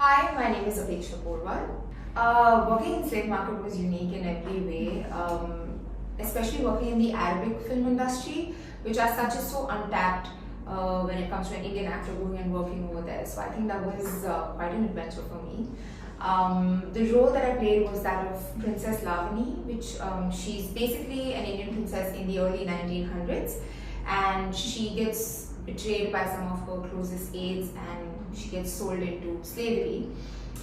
Hi, my name is Apeksha Porwal. Working in slave market was unique in every way, especially working in the Arabic film industry, which as such is so untapped when it comes to an Indian actor going and working over there. So I think that was quite an adventure for me. The role that I played was that of Princess Lavani, which she's basically an Indian princess in the early 1900s, and she gets betrayed by some of her closest aides and she gets sold into slavery,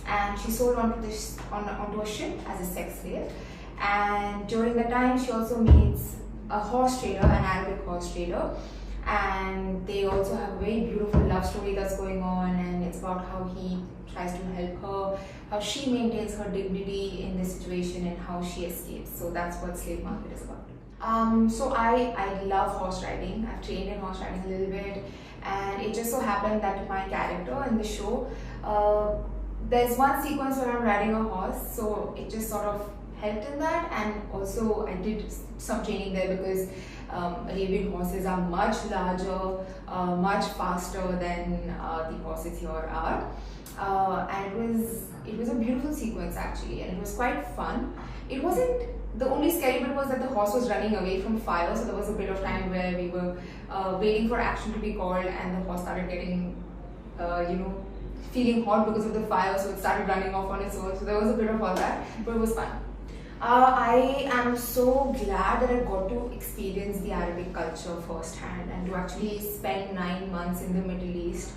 and she's sold onto a ship as a sex slave. And during the time she also meets a horse trader, an Arabic horse trader, and they also have a very beautiful love story that's going on, and it's about how he tries to help her, how she maintains her dignity in this situation, and how she escapes. So that's what slave market is about. So I love horse riding. I've trained in horse riding a little bit, and it just so happened that my character in the show, there's one sequence where I'm riding a horse, so it just sort of helped in that. And also I did some training there because Arabian horses are much larger, much faster than the horses here are. And it was a beautiful sequence actually, and it was quite fun. It wasn't, the only scary bit was that the horse was running away from fire, so there was a bit of time where we were waiting for action to be called, and the horse started getting, feeling hot because of the fire, so it started running off on its own. So there was a bit of all that, but it was fun. I am so glad that I got to experience the Arabic culture firsthand and to actually spend 9 months in the Middle East.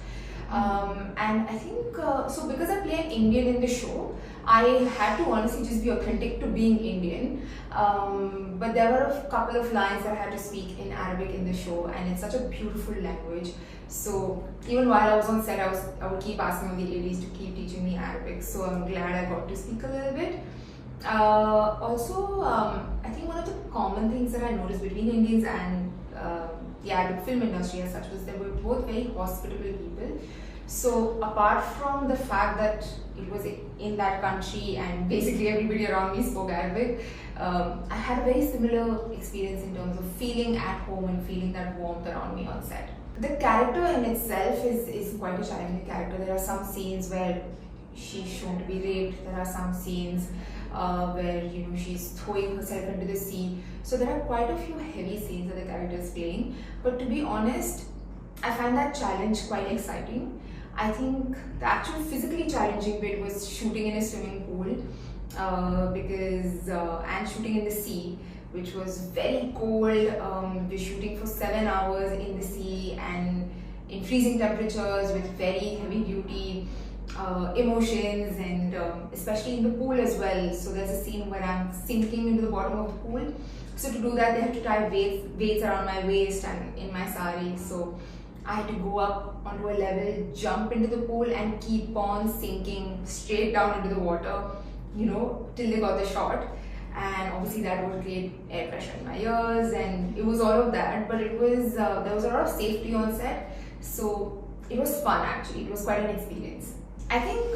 And I think, so because I play an Indian in the show, I had to honestly just be authentic to being Indian. But there were a couple of lines that I had to speak in Arabic in the show, and it's such a beautiful language. So even while I was on set, I would keep asking all the ladies to keep teaching me Arabic. So I'm glad I got to speak a little bit. I think one of the common things that I noticed between Indians and the Arabic film industry as such was they were both very hospitable people. So apart from the fact that it was in that country and basically everybody around me spoke Arabic, I had a very similar experience in terms of feeling at home and feeling that warmth around me on set. The character in itself is quite a challenging character. There are some scenes where she's shown to be raped. There are some scenes where she's throwing herself into the sea. So there are quite a few heavy scenes that the character is playing. But to be honest, I find that challenge quite exciting. I think the actual physically challenging bit was shooting in a swimming pool and shooting in the sea, which was very cold. We're shooting for 7 hours in the sea and in freezing temperatures with very heavy duty emotions, and especially in the pool as well. So there's a scene where I'm sinking into the bottom of the pool. So to do that, they had to tie weights around my waist and in my sari. So I had to go up onto a level, jump into the pool, and keep on sinking straight down into the water, till they got the shot. And obviously that would create air pressure in my ears, and it was all of that. But it was there was a lot of safety on set, so it was fun actually. It was quite an experience. I think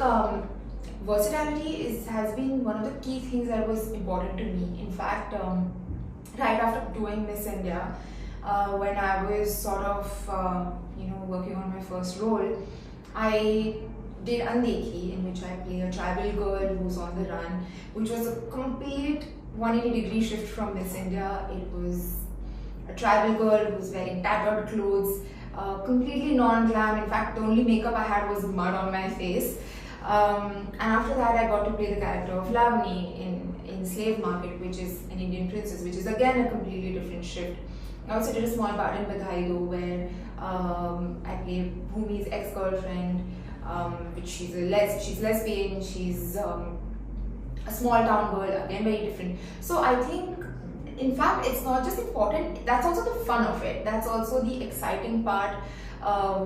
versatility has been one of the key things that was important to me. In fact, right after doing Miss India, when I was sort of working on my first role, I did Andekhi, in which I play a tribal girl who's on the run, which was a complete 180-degree shift from Miss India. It was a tribal girl who was wearing tattered clothes, completely non-glam. In fact, the only makeup I had was mud on my face. And after that, I got to play the character of Lavani in Slave Market, which is an Indian princess, which is again a completely different shift. I also did a small part in Badhai where I played Bhumi's ex-girlfriend, which she's lesbian, she's a small town girl, again very different. So I think, in fact, it's not just important, that's also the fun of it. That's also the exciting part,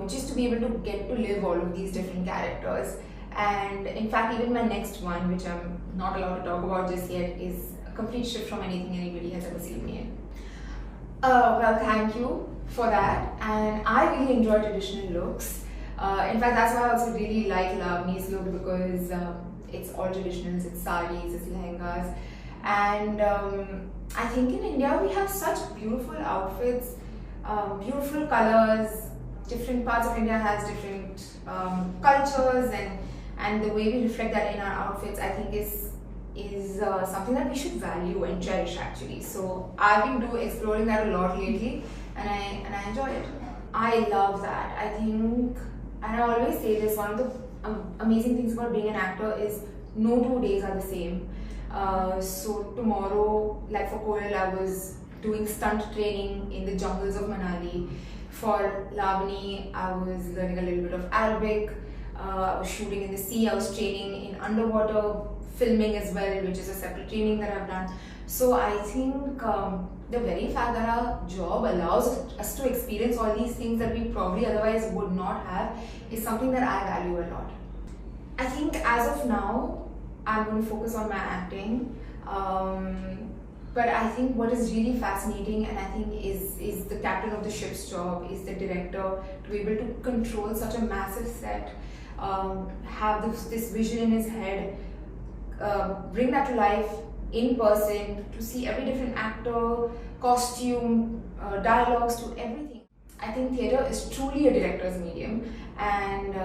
which is to be able to get to live all of these different characters. And in fact, even my next one, which I'm not allowed to talk about just yet, is a complete shift from anything anybody has ever seen me in. Well, thank you for that. And I really enjoy traditional looks. In fact, that's why I also really like Lavani's look, because it's all traditionals, it's saris, it's lehengas. And I think in India we have such beautiful outfits, beautiful colors. Different parts of India has different cultures, and and the way we reflect that in our outfits, I think is something that we should value and cherish actually. So I've been exploring that a lot lately, and I enjoy it. I love that. I think, and I always say this, one of the amazing things about being an actor is no 2 days are the same. So tomorrow, like for Koel, I was doing stunt training in the jungles of Manali. For Lavani, I was learning a little bit of Arabic. I was shooting in the sea. I was training in underwater filming as well, which is a separate training that I've done. So I think the very fact that our job allows us to experience all these things that we probably otherwise would not have is something that I value a lot. I think as of now, I'm going to focus on my acting. But I think what is really fascinating, and I think is the captain of the ship's job, is the director, to be able to control such a massive set, have this vision in his head, bring that to life in person, to see every different actor, costume, dialogues, to everything. I think theatre is truly a director's medium, and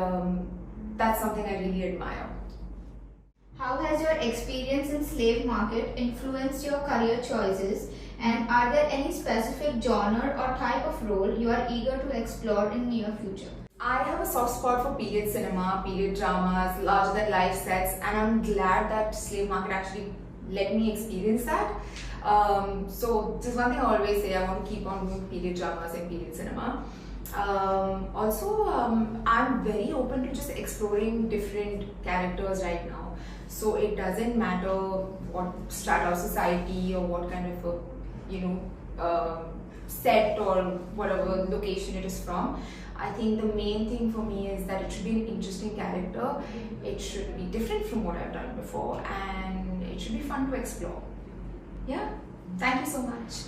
that's something I really admire. How has your experience in slave market influenced your career choices, and are there any specific genre or type of role you are eager to explore in near future? I have a soft spot for period cinema, period dramas, larger than life sets, and I'm glad that slave market actually let me experience that. So there's one thing I always say, I want to keep on doing period dramas and period cinema. I'm very open to just exploring different characters right now. So it doesn't matter what strata of society or what kind of set or whatever location it is from. I think the main thing for me is that it should be an interesting character, it should be different from what I've done before, and it should be fun to explore. Yeah, thank you so much.